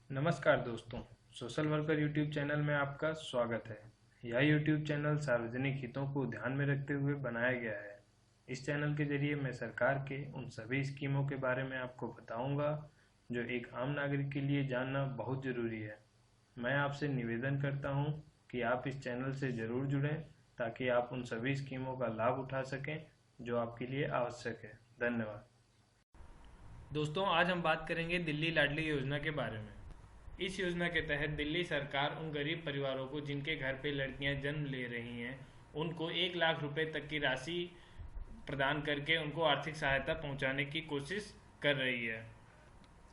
नमस्कार दोस्तों, social worker YouTube channel में आपका स्वागत है। यह यूट्यूब चैनल सार्वजनिक हितों को ध्यान में रखते हुए बनाया गया है। इस चैनल के जरिए मैं सरकार के उन सभी स्कीमों के बारे में आपको बताऊंगा जो एक आम नागरिक के लिए जानना बहुत ज़रूरी है। मैं आपसे निवेदन करता हूं कि आप इस चैनल से ज़रूर जुड़ें ताकि आप उन सभी स्कीमों का लाभ उठा सकें जो आपके लिए आवश्यक है। धन्यवाद। दोस्तों, आज हम बात करेंगे दिल्ली लाडली योजना के बारे में। इस योजना के तहत दिल्ली सरकार उन गरीब परिवारों को जिनके घर पे लड़कियां जन्म ले रही हैं उनको 1 लाख रुपए तक की राशि प्रदान करके उनको आर्थिक सहायता पहुंचाने की कोशिश कर रही है।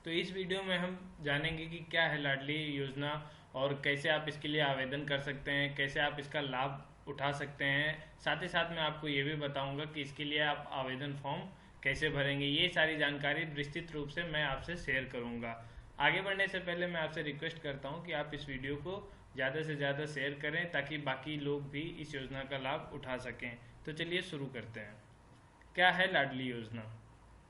तो इस वीडियो में हम जानेंगे कि क्या है लाडली योजना और कैसे आप इसके लिए आवेदन कर सकते हैं, कैसे आप इसका लाभ उठा सकते हैं। साथ ही साथ मैं आपको ये भी बताऊंगा कि इसके लिए आप आवेदन फॉर्म कैसे भरेंगे। ये सारी जानकारी विस्तृत रूप से मैं आपसे शेयर करूंगा। आगे बढ़ने से पहले मैं आपसे रिक्वेस्ट करता हूं कि आप इस वीडियो को ज़्यादा से ज़्यादा शेयर करें ताकि बाकी लोग भी इस योजना का लाभ उठा सकें। तो चलिए शुरू करते हैं। क्या है लाडली योजना?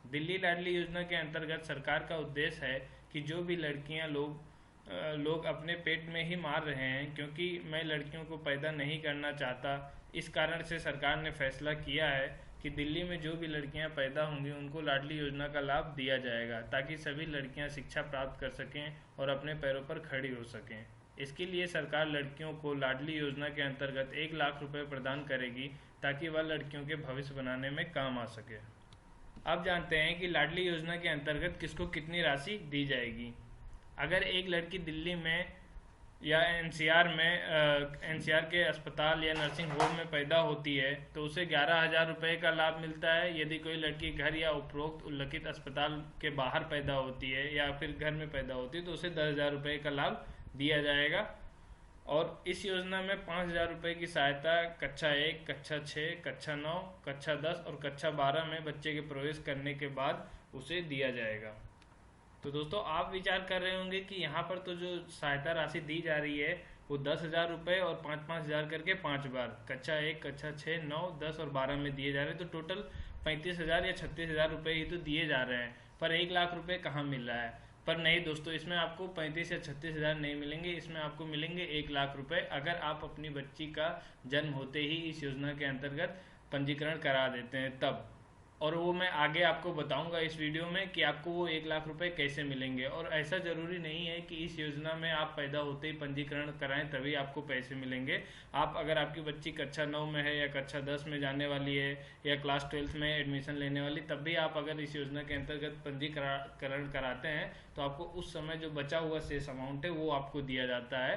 दिल्ली लाडली योजना के अंतर्गत सरकार का उद्देश्य है कि जो भी लड़कियां लोग अपने पेट में ही मार रहे हैं, क्योंकि मैं लड़कियों को पैदा नहीं करना चाहता, इस कारण से सरकार ने फैसला किया है कि दिल्ली में जो भी लड़कियां पैदा होंगी उनको लाडली योजना का लाभ दिया जाएगा ताकि सभी लड़कियां शिक्षा प्राप्त कर सकें और अपने पैरों पर खड़ी हो सकें। इसके लिए सरकार लड़कियों को लाडली योजना के अंतर्गत 1 लाख रुपए प्रदान करेगी ताकि वह लड़कियों के भविष्य बनाने में काम आ सके। अब जानते हैं कि लाडली योजना के अंतर्गत किसको कितनी राशि दी जाएगी। अगर एक लड़की दिल्ली में या एनसीआर के अस्पताल या नर्सिंग होम में पैदा होती है तो उसे 11,000 रुपये का लाभ मिलता है। यदि कोई लड़की घर या उपरोक्त उल्लिखित अस्पताल के बाहर पैदा होती है या फिर घर में पैदा होती है तो उसे 10,000 रुपये का लाभ दिया जाएगा। और इस योजना में 5,000 रुपये की सहायता कक्षा 1, कक्षा 6, कक्षा 9, कक्षा 10 और कक्षा 12 में बच्चे के प्रवेश करने के बाद उसे दिया जाएगा। तो दोस्तों, आप विचार कर रहे होंगे कि यहाँ पर तो जो सहायता राशि दी जा रही है वो 10,000 रुपये और 5-5 हज़ार करके 5 बार कक्षा 1, कक्षा 6, 9, 10 और 12 में दिए जा रहे हैं। तो टोटल 35,000 या 36,000 रुपये ही तो दिए जा रहे हैं, पर 1 लाख रुपये कहाँ मिल रहा है? पर नहीं दोस्तों, इसमें आपको 35 या 36,000 नहीं मिलेंगे, इसमें आपको मिलेंगे 1 लाख रुपये अगर आप अपनी बच्ची का जन्म होते ही इस योजना के अंतर्गत पंजीकरण करा देते हैं तब। और वो मैं आगे आपको बताऊंगा इस वीडियो में कि आपको वो 1 लाख रुपए कैसे मिलेंगे। और ऐसा ज़रूरी नहीं है कि इस योजना में आप पैदा होते ही पंजीकरण कराएं तभी आपको पैसे मिलेंगे। आप अगर आपकी बच्ची कक्षा 9 में है या कक्षा 10 में जाने वाली है या क्लास 12 में एडमिशन लेने वाली, तब भी आप अगर इस योजना के अंतर्गत पंजीकरण कराते हैं तो आपको उस समय जो बचा हुआ शेष अमाउंट है वो आपको दिया जाता है।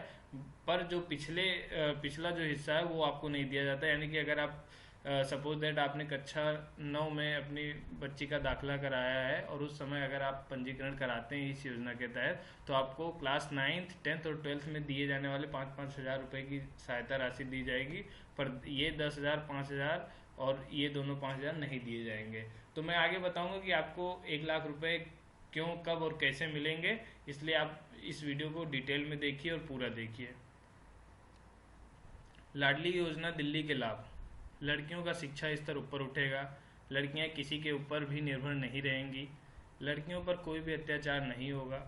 पर जो पिछला जो हिस्सा है वो आपको नहीं दिया जाता। यानी कि अगर आप सपोज दैट आपने कक्षा 9 में अपनी बच्ची का दाखिला कराया है और उस समय अगर आप पंजीकरण कराते हैं इस योजना के तहत तो आपको क्लास 9th, 10th और 12th में दिए जाने वाले 5-5 हज़ार रुपये की सहायता राशि दी जाएगी। पर ये 10,000, 5,000 और ये दोनों 5,000 नहीं दिए जाएंगे। तो मैं आगे बताऊंगा कि आपको 1 लाख रुपये क्यों, कब और कैसे मिलेंगे, इसलिए आप इस वीडियो को डिटेल में देखिए और पूरा देखिए। लाडली योजना दिल्ली के लाभ। लड़कियों का शिक्षा स्तर ऊपर उठेगा। लड़कियां किसी के ऊपर भी निर्भर नहीं रहेंगी। लड़कियों पर कोई भी अत्याचार नहीं होगा।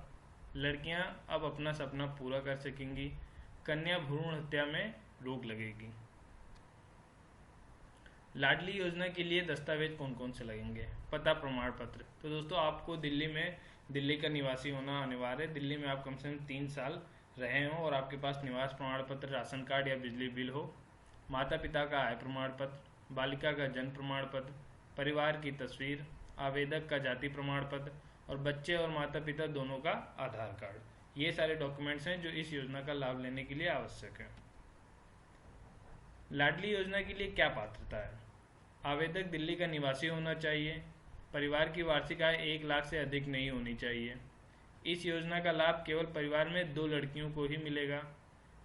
लड़कियां अब अपना सपना पूरा कर सकेंगी। कन्या भ्रूण हत्या में रोक लगेगी। लाडली योजना के लिए दस्तावेज कौन कौन से लगेंगे? पता प्रमाण पत्र। तो दोस्तों, आपको दिल्ली का निवासी होना अनिवार्य है। दिल्ली में आप कम से कम 3 साल रहे हों और आपके पास निवास प्रमाण पत्र, राशन कार्ड या बिजली बिल हो। माता पिता का आय प्रमाण पत्र, बालिका का जन्म प्रमाण पत्र, परिवार की तस्वीर, आवेदक का जाति प्रमाण पत्र और बच्चे और माता पिता दोनों का आधार कार्ड। ये सारे डॉक्यूमेंट्स हैं जो इस योजना का लाभ लेने के लिए आवश्यक है। लाडली योजना के लिए क्या पात्रता है? आवेदक दिल्ली का निवासी होना चाहिए। परिवार की वार्षिक आय 1 लाख से अधिक नहीं होनी चाहिए। इस योजना का लाभ केवल परिवार में 2 लड़कियों को ही मिलेगा।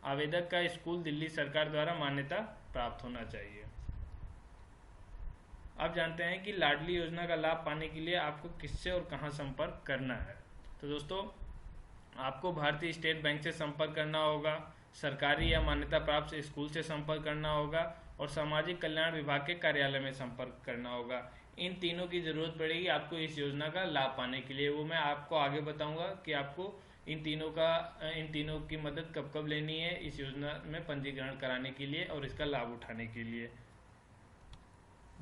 आवेदक का स्कूल दिल्ली सरकार द्वारा मान्यता प्राप्त होना चाहिए। अब जानते हैं कि लाडली योजना का लाभ पाने के लिए आपको किससे और कहां संपर्क करना है। तो दोस्तों, आपको भारतीय स्टेट बैंक से संपर्क करना होगा, सरकारी या मान्यता प्राप्त स्कूल से संपर्क करना होगा और सामाजिक कल्याण विभाग के कार्यालय में संपर्क करना होगा। इन तीनों की ज़रूरत पड़ेगी आपको इस योजना का लाभ पाने के लिए। वो मैं आपको आगे बताऊंगा कि आपको इन तीनों की मदद कब कब लेनी है इस योजना में पंजीकरण कराने के लिए और इसका लाभ उठाने के लिए।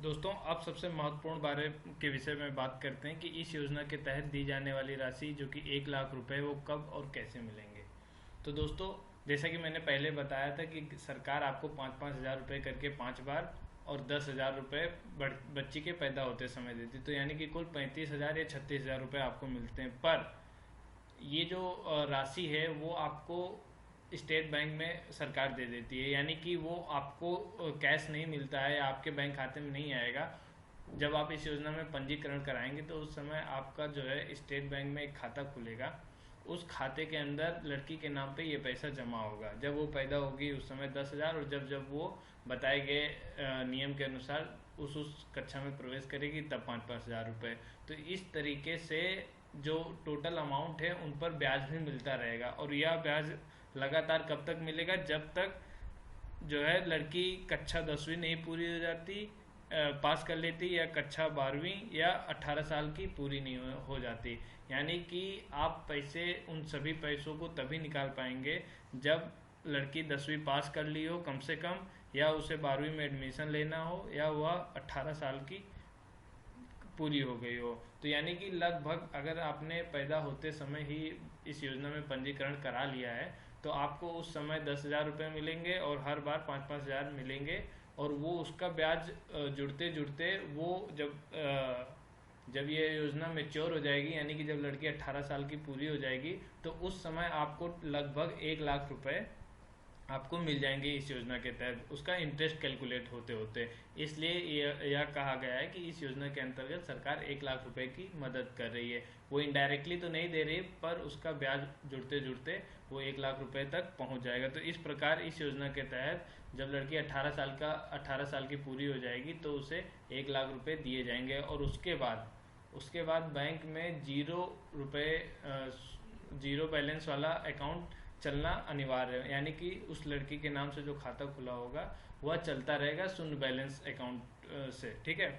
दोस्तों, अब सबसे महत्वपूर्ण बारे के विषय में बात करते हैं कि इस योजना के तहत दी जाने वाली राशि जो कि 1 लाख रुपए वो कब और कैसे मिलेंगे। तो दोस्तों, जैसा कि मैंने पहले बताया था कि सरकार आपको 5-5 हज़ार रुपये करके 5 बार और 10 हज़ार रुपये बच्ची के पैदा होते समय देती, तो यानी कि कुल 35 हज़ार या 36 हज़ार रुपये आपको मिलते हैं। पर ये जो राशि है वो आपको स्टेट बैंक में सरकार दे देती है, यानी कि वो आपको कैश नहीं मिलता है, आपके बैंक खाते में नहीं आएगा। जब आप इस योजना में पंजीकरण कराएंगे तो उस समय आपका जो है स्टेट बैंक में एक खाता खुलेगा। उस खाते के अंदर लड़की के नाम पे ये पैसा जमा होगा। जब वो पैदा होगी उस समय 10 हज़ार, और जब जब वो बताए गए नियम के अनुसार उस कक्षा में प्रवेश करेगी तब 5-5 हज़ार रुपये। तो इस तरीके से जो टोटल अमाउंट है उन पर ब्याज भी मिलता रहेगा, और यह ब्याज लगातार कब तक मिलेगा, जब तक जो है लड़की कक्षा 10वीं नहीं पूरी हो जाती, पास कर लेती, या कक्षा 12वीं या 18 साल की पूरी नहीं हो जाती। यानी कि आप पैसे उन सभी पैसों को तभी निकाल पाएंगे जब लड़की 10वीं पास कर ली हो कम से कम, या उसे 12वीं में एडमिशन लेना हो, या वह 18 साल की पूरी हो गई हो। तो यानी कि लगभग अगर आपने पैदा होते समय ही इस योजना में पंजीकरण करा लिया है तो आपको उस समय 10 हज़ार रुपये मिलेंगे और हर बार 5-5 हज़ार मिलेंगे। और वो उसका ब्याज जुड़ते जुड़ते वो जब ये योजना मेच्योर हो जाएगी, यानी कि जब लड़की 18 साल की पूरी हो जाएगी, तो उस समय आपको लगभग 1 लाख रुपए आपको मिल जाएंगे इस योजना के तहत, उसका इंटरेस्ट कैलकुलेट होते होते। इसलिए यह कहा गया है कि इस योजना के अंतर्गत सरकार 1 लाख रुपए की मदद कर रही है। वो इनडायरेक्टली तो नहीं दे रही, पर उसका ब्याज जुड़ते जुड़ते वो 1 लाख रुपए तक पहुंच जाएगा। तो इस प्रकार इस योजना के तहत जब लड़की 18 साल की पूरी हो जाएगी तो उसे 1 लाख रुपए दिए जाएंगे, और उसके बाद बैंक में जीरो बैलेंस वाला अकाउंट चलना अनिवार्य है। यानी कि उस लड़की के नाम से जो खाता खुला होगा वह चलता रहेगा शून्य बैलेंस अकाउंट से, ठीक है।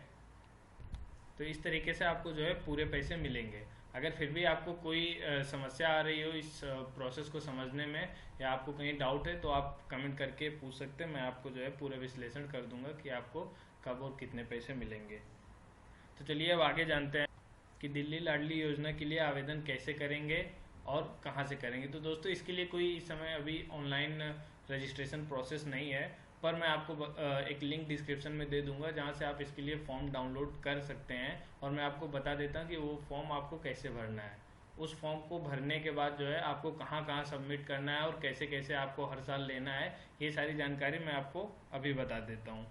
तो इस तरीके से आपको जो है पूरे पैसे मिलेंगे। अगर फिर भी आपको कोई समस्या आ रही हो इस प्रोसेस को समझने में, या आपको कहीं डाउट है, तो आप कमेंट करके पूछ सकते हैं। मैं आपको जो है पूरा विश्लेषण कर दूंगा कि आपको कब और कितने पैसे मिलेंगे। तो चलिए अब आगे जानते हैं कि दिल्ली लाडली योजना के लिए आवेदन कैसे करेंगे और कहाँ से करेंगे। तो दोस्तों, इसके लिए कोई इस समय अभी ऑनलाइन रजिस्ट्रेशन प्रोसेस नहीं है, पर मैं आपको एक लिंक डिस्क्रिप्शन में दे दूंगा जहाँ से आप इसके लिए फॉर्म डाउनलोड कर सकते हैं, और मैं आपको बता देता हूँ कि वो फॉर्म आपको कैसे भरना है। उस फॉर्म को भरने के बाद जो है आपको कहाँ कहाँ सबमिट करना है और कैसे कैसे आपको हर साल लेना है, ये सारी जानकारी मैं आपको अभी बता देता हूँ।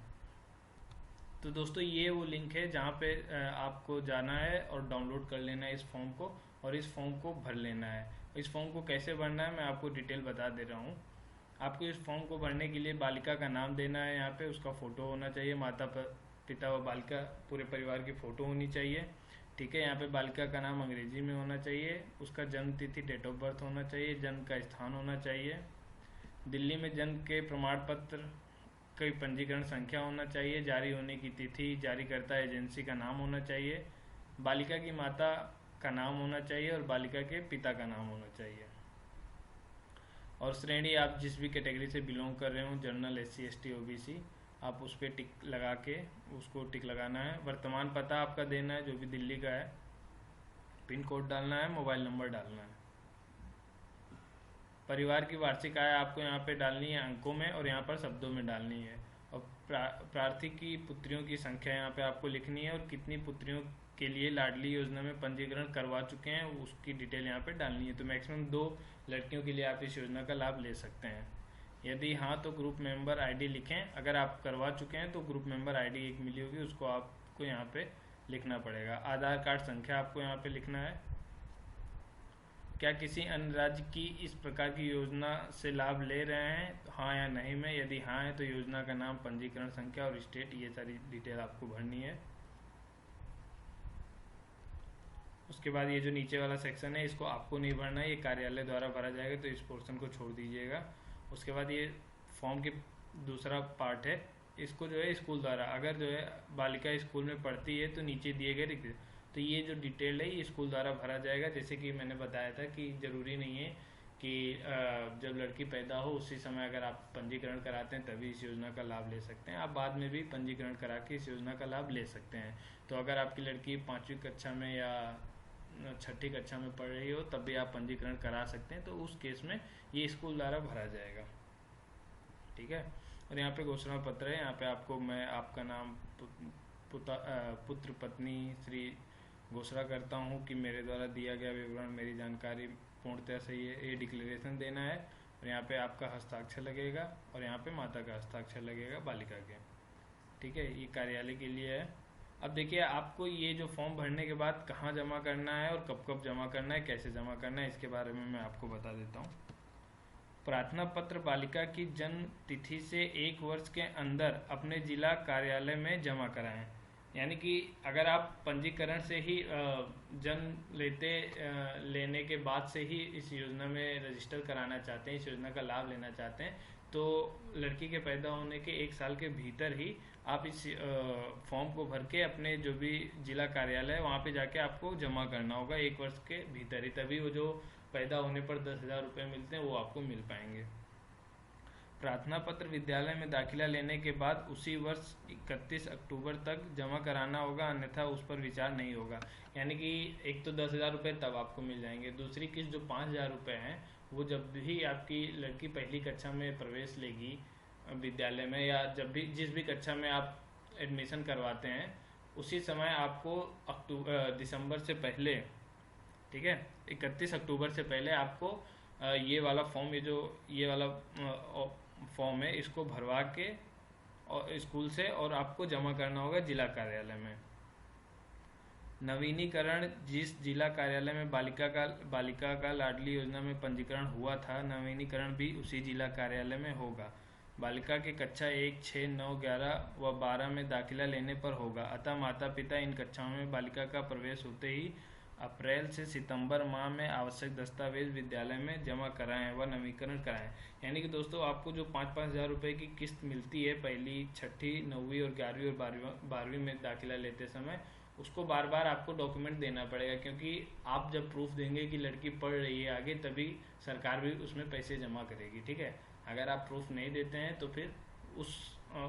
तो दोस्तों, ये वो लिंक है जहाँ पे आपको जाना है और डाउनलोड कर लेना है इस फॉर्म को, और इस फॉर्म को भर लेना है। इस फॉर्म को कैसे भरना है मैं आपको डिटेल बता दे रहा हूँ। आपको इस फॉर्म को भरने के लिए बालिका का नाम देना है, यहाँ पे उसका फ़ोटो होना चाहिए, माता पिता व बालिका पूरे परिवार की फ़ोटो होनी चाहिए, ठीक है। यहाँ पे बालिका का नाम अंग्रेजी में होना चाहिए, उसका जन्म तिथि डेट ऑफ बर्थ होना चाहिए, जन्म का स्थान होना चाहिए, दिल्ली में जन्म के प्रमाण पत्र की पंजीकरण संख्या होना चाहिए, जारी होने की तिथि, जारीकर्ता एजेंसी का नाम होना चाहिए, बालिका की माता का नाम होना चाहिए और बालिका के पिता का नाम होना चाहिए, और श्रेणी आप जिस भी कैटेगरी से बिलोंग कर रहे हो, जनरल, SC ST OBC, आप उस पर टिक लगा के उसको टिक लगाना है। वर्तमान पता आपका देना है जो भी दिल्ली का है, पिन कोड डालना है, मोबाइल नंबर डालना है। परिवार की वार्षिक आय आपको यहाँ पे डालनी है अंकों में, और यहाँ पर शब्दों में डालनी है। और प्रार्थी की पुत्रियों की संख्या यहाँ पे आपको लिखनी है, और कितनी पुत्रियों के लिए लाडली योजना में पंजीकरण करवा चुके हैं उसकी डिटेल यहाँ पे डालनी है। तो मैक्सिमम 2 लड़कियों के लिए आप इस योजना का लाभ ले सकते हैं। यदि हाँ तो ग्रुप मेंबर ID लिखें, अगर आप करवा चुके हैं तो ग्रुप मेंबर ID एक मिली होगी, उसको आपको यहाँ पे लिखना पड़ेगा। आधार कार्ड संख्या आपको यहाँ पे लिखना है। क्या किसी अन्य राज्य की इस प्रकार की योजना से लाभ ले रहे हैं, हाँ या नहीं में। यदि हाँ है तो योजना का नाम, पंजीकरण संख्या और स्टेट, ये सारी डिटेल आपको भरनी है। उसके बाद ये जो नीचे वाला सेक्शन है इसको आपको नहीं भरना है, ये कार्यालय द्वारा भरा जाएगा, तो इस पोर्शन को छोड़ दीजिएगा। उसके बाद ये फॉर्म की दूसरा पार्ट है इसको जो है स्कूल द्वारा, अगर जो है बालिका स्कूल में पढ़ती है तो नीचे दिए गए रिक्त, तो ये जो डिटेल है ये स्कूल द्वारा भरा जाएगा। जैसे कि मैंने बताया था कि ज़रूरी नहीं है कि जब लड़की पैदा हो उसी समय अगर आप पंजीकरण कराते हैं तभी इस योजना का लाभ ले सकते हैं, आप बाद में भी पंजीकरण करा के इस योजना का लाभ ले सकते हैं। तो अगर आपकी लड़की 5वीं कक्षा में या 6ठी कक्षा में पढ़ रही हो तब भी आप पंजीकरण करा सकते हैं, तो उस केस में ये स्कूल द्वारा भरा जाएगा। ठीक है। और यहाँ पे घोषणा पत्र है, यहाँ पे आपको मैं आपका नाम, पुत्र पत्नी श्री घोषणा करता हूँ कि मेरे द्वारा दिया गया विवरण मेरी जानकारी पूर्णतः सही है, ये डिक्लेरेशन देना है। और यहाँ पे आपका हस्ताक्षर लगेगा और यहाँ पे माता का हस्ताक्षर लगेगा बालिका के। ठीक है, ये कार्यालय के लिए है। अब देखिए आपको ये जो फॉर्म भरने के बाद कहाँ जमा करना है और कब कब जमा करना है, कैसे जमा करना है, इसके बारे में मैं आपको बता देता हूँ। प्रार्थना पत्र बालिका की जन्म तिथि से 1 वर्ष के अंदर अपने जिला कार्यालय में जमा कराएं। यानी कि अगर आप पंजीकरण से ही जन्म लेने के बाद से ही इस योजना में रजिस्टर कराना चाहते हैं, इस योजना का लाभ लेना चाहते हैं, तो लड़की के पैदा होने के 1 साल के भीतर ही आप इस फॉर्म को भर के अपने जो भी जिला कार्यालय है वहाँ पे जाके आपको जमा करना होगा 1 वर्ष के भीतर ही, तभी वो जो पैदा होने पर 10,000 रुपये मिलते हैं वो आपको मिल पाएंगे। प्रार्थना पत्र विद्यालय में दाखिला लेने के बाद उसी वर्ष 31 अक्टूबर तक जमा कराना होगा, अन्यथा उस पर विचार नहीं होगा। यानी कि एक तो 10,000 रुपये तब आपको मिल जाएंगे, दूसरी किस्त जो 5,000 रुपये हैं वो जब भी आपकी लड़की पहली कक्षा में प्रवेश लेगी विद्यालय में, या जब भी जिस भी कक्षा में आप एडमिशन करवाते हैं उसी समय आपको दिसंबर से पहले, ठीक है, 31 अक्टूबर से पहले आपको ये वाला फॉर्म, ये वाला फॉर्म है, इसको भरवा के और स्कूल से और आपको जमा करना होगा जिला कार्यालय में। नवीनीकरण, जिस जिला कार्यालय में बालिका का लाडली योजना में पंजीकरण हुआ था, नवीनीकरण भी उसी जिला कार्यालय में होगा। बालिका के कक्षा 1, 6, 9, 11 व 12 में दाखिला लेने पर होगा। अतः माता पिता इन कक्षाओं में बालिका का प्रवेश होते ही अप्रैल से सितंबर माह में आवश्यक दस्तावेज विद्यालय में जमा कराएं व नवीनीकरण कराएं। यानी कि दोस्तों आपको जो 5-5 हज़ार रुपये की किस्त मिलती है पहली, 6ठी, 9वीं और 11वीं और 12वीं में दाखिला लेते समय, उसको बार बार आपको डॉक्यूमेंट देना पड़ेगा, क्योंकि आप जब प्रूफ देंगे कि लड़की पढ़ रही है आगे, तभी सरकार भी उसमें पैसे जमा करेगी। ठीक है, अगर आप प्रूफ नहीं देते हैं तो फिर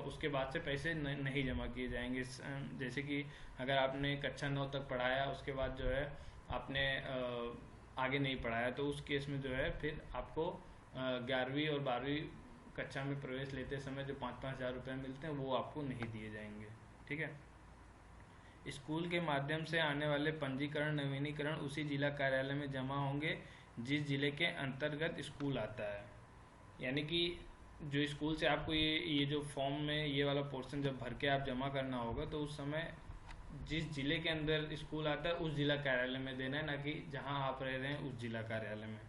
उसके बाद से पैसे नहीं जमा किए जाएंगे। जैसे कि अगर आपने कक्षा 9 तक पढ़ाया, उसके बाद जो है आपने आगे नहीं पढ़ाया, तो उस केस में जो है फिर आपको 11वीं और 12वीं कक्षा में प्रवेश लेते समय जो 5-5 हज़ार रुपये मिलते हैं वो आपको नहीं दिए जाएंगे। ठीक है। स्कूल के माध्यम से आने वाले पंजीकरण, नवीनीकरण उसी जिला कार्यालय में जमा होंगे जिस जिले के अंतर्गत स्कूल आता है। यानी कि जो स्कूल से आपको ये जो फॉर्म में ये वाला पोर्शन जब भर के आप जमा करना होगा, तो उस समय जिस जिले के अंदर स्कूल आता है उस जिला कार्यालय में देना है, ना कि जहां आप रह रहे हैं उस जिला कार्यालय में।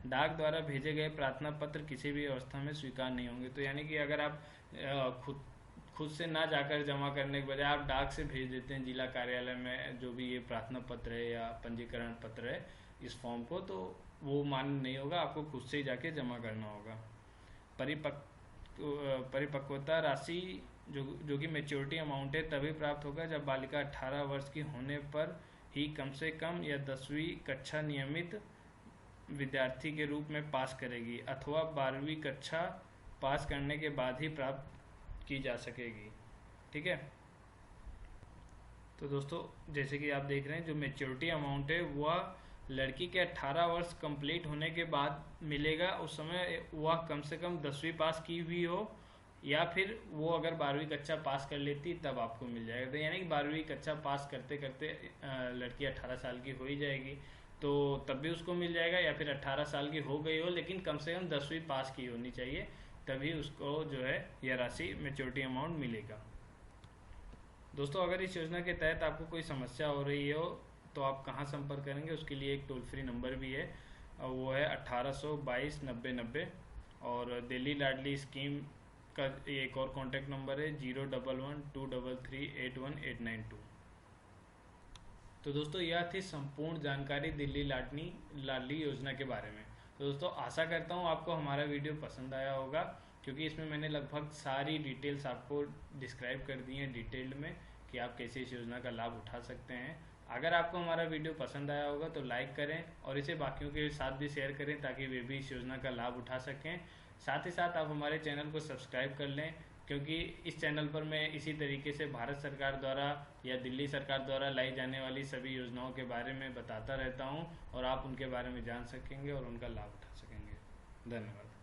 डाक द्वारा भेजे गए प्रार्थना पत्र किसी भी अवस्था में स्वीकार नहीं होंगे। तो यानी कि अगर आप खुद से ना जाकर जमा करने के बजाय आप डाक से भेज देते हैं जिला कार्यालय में जो भी ये प्रार्थना पत्र है या पंजीकरण पत्र है इस फॉर्म को, तो वो मान्य नहीं होगा, आपको खुद से ही जाके जमा करना होगा। परिपक्वता राशि जो कि मैच्योरिटी अमाउंट है तभी प्राप्त होगा जब बालिका 18 वर्ष की होने पर ही कम से कम या 10वीं कक्षा नियमित विद्यार्थी के रूप में पास करेगी, अथवा 12वीं कक्षा पास करने के बाद ही प्राप्त की जा सकेगी। ठीक है। तो दोस्तों जैसे कि आप देख रहे हैं जो मैच्योरिटी अमाउंट है वह लड़की के 18 वर्ष कंप्लीट होने के बाद मिलेगा। उस समय वह कम से कम 10वीं पास की हुई हो, या फिर वो अगर 12वीं कक्षा पास कर लेती तब आपको मिल जाएगा। तो यानी कि 12वीं कक्षा पास करते करते लड़की 18 साल की हो ही जाएगी, तो तब भी उसको मिल जाएगा, या फिर 18 साल की हो गई हो लेकिन कम से कम 10वीं पास की होनी चाहिए, तभी उसको जो है यह राशि मैच्योरिटी अमाउंट मिलेगा। दोस्तों अगर इस योजना के तहत आपको कोई समस्या हो रही हो तो आप कहाँ संपर्क करेंगे, उसके लिए एक टोल फ्री नंबर भी है, वो है 1822-9090। और दिल्ली लाडली स्कीम का एक और कॉन्टैक्ट नंबर है 011-233-81892। तो दोस्तों यह थी संपूर्ण जानकारी दिल्ली लाडली योजना के बारे में। तो दोस्तों आशा करता हूँ आपको हमारा वीडियो पसंद आया होगा। क्योंकि इसमें मैंने लगभग सारी डिटेल्स आपको डिस्क्राइब कर दी हैं डिटेल्ड में कि आप कैसे इस योजना का लाभ उठा सकते हैं। अगर आपको हमारा वीडियो पसंद आया होगा तो लाइक करें और इसे बाकियों के साथ भी शेयर करें ताकि वे भी इस योजना का लाभ उठा सकें। साथ ही साथ आप हमारे चैनल को सब्सक्राइब कर लें, क्योंकि इस चैनल पर मैं इसी तरीके से भारत सरकार द्वारा या दिल्ली सरकार द्वारा लाई जाने वाली सभी योजनाओं के बारे में बताता रहता हूं और आप उनके बारे में जान सकेंगे और उनका लाभ उठा सकेंगे। धन्यवाद।